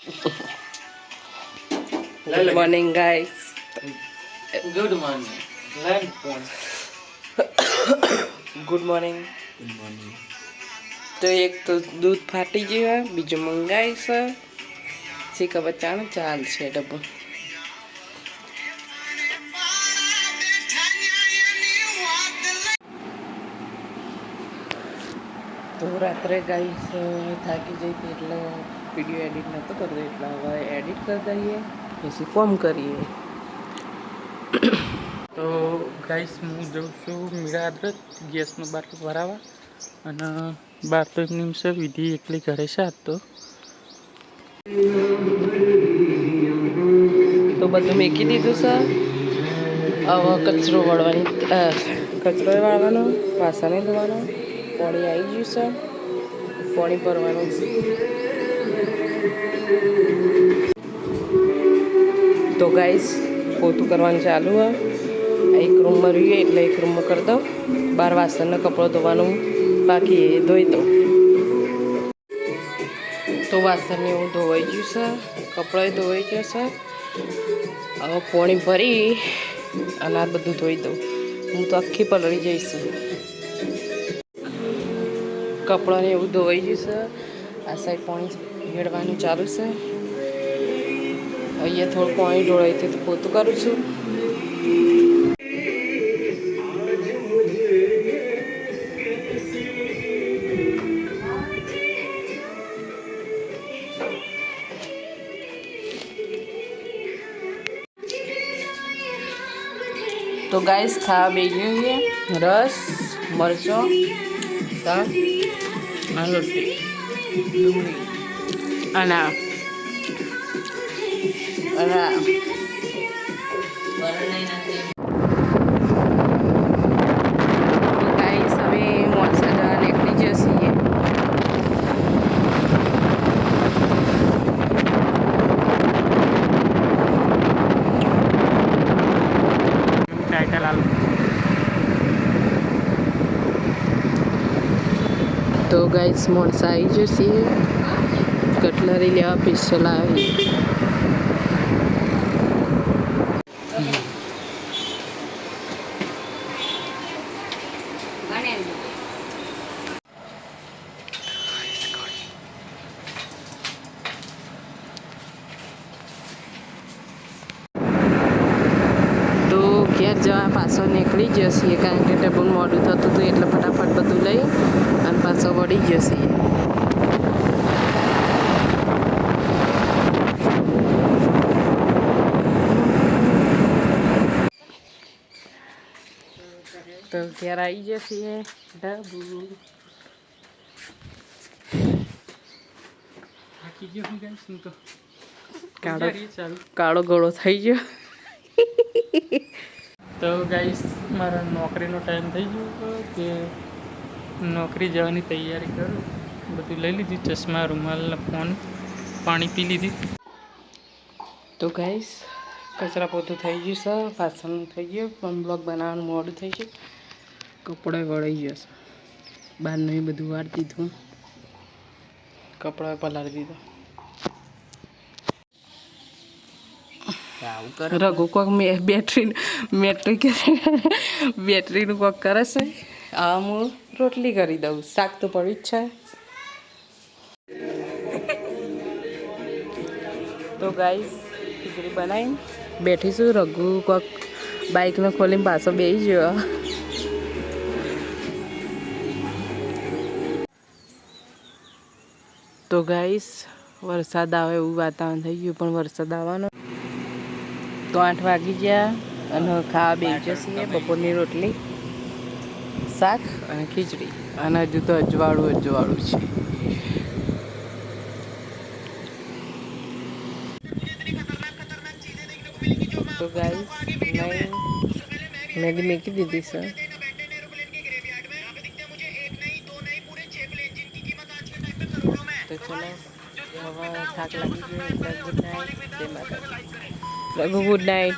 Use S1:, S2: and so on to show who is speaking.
S1: Good morning, guys.
S2: Good morning. Land phone.
S1: Good morning.
S2: Good morning.
S1: તો એક તો દૂધ ફાટી ગયું, બીજું મંગાવીશ શીખા બચ્ચાનો ચાલ છે ડબ્બો. તો રાત્રે ગાઈસ થાકી જઈ હતી એટલે વિડીયો એડિટ નહોતો કરતો, એટલે હવે એડિટ કરી દઈએ પછી કોમ કરીએ.
S2: તો ગાઈસ હું જઉં છું મીરા ગેસનો બાટલો ભરાવા અને બાર તો એક નિમિષે વિધિ એકલી ઘરે છે આજ
S1: તો બધું મેકી દીધું છે. હવે કચરો વાળવાનો, વાસણે ધોવાનો, પાણી આવી ગયું છે, પાણી ભરવાનું છે. તો ગાઈસ પોતું કરવાનું ચાલુ હોય. એક રૂમમાં રહીએ એટલે એક રૂમમાં કરી દઉં. બહાર વાસણને કપડો ધોવાનું બાકી એ ધોઈ દઉં. તો વાસણને એવું ધોવાઈ ગયું છે, કપડોય ધોવાઈ ગયો છે. હવે પાણી ભરી અને આ બધું ધોઈ દઉં. હું તો આખી પલળી જઈશું. કપડાને એવું ધોવાઈ ગયું છે. આ સાઈડ પાણી રેડવાનું ચાલુ છે. અહીંયા થોડું પાણી ઢોળાય તો પોતું કરું છું. તો ગાઈસ ખાવા બેસી ગઈએ. રસ, મરચો, શાક અને રોટલી, ડુંગળી અને ગાઈસ હવે મોલસા જવા નીકળી જઈએ. તો ગાઈસ મોલસા આવી જશે. કટલરી લેવા પિસ્તોલ આવી. તો ઘેર જવા પાછો નીકળી જશે, કારણ કે ટેબલ મોડું થતું હતું એટલે ફટાફટ બધું લઈ અને પાછો વળી જશે. તો ઘેર આવી જશે. કાળો ગળો થઈ ગયો.
S2: તો ગાઈસ મારા નોકરીનો ટાઈમ થઈ ગયો કે નોકરી જવાની તૈયારી કરું. બધું લઈ લીધું, ચશ્મા, રૂમાલ, ફોન, પાણી પી લીધી.
S1: તો ગાઈસ કચરા પોતું થઈ ગયું છે, વાસણ થઈ ગયું, પણ બ્લોગ બનાવવાનું મોડું થઈ ગયું. કપડો વળાઈ જશે. બહારનું એ બધું વાળી દીધું, કપડો પલાળી દીધો. રઘુ કોક બેટરીનું કોક કરે છે. આ હું રોટલી કરી દઉં, શાક તો પડ્યું જ છે. તો ગાઈસ ખીચડી બનાવીને બેઠીશું. રઘુ કોક બાઇકને ખોલીને પાછો બેસી ગયો. તો ગાઈસ વરસાદ આવે એવું વાતાવરણ થઈ ગયું, પણ વરસાદ આવવાનો. તો 8 વાગી ગયા અને ખાવા બેસી જશે. બપોરની રોટલી, શાક અને ખીચડી, અને હજુ તો અજવાળું છે. તો ગાઈસ મેગી મેકી દીધી છે. તો ચલો હવે થાક લાગી ગયો એટલે good night. Raghu good night.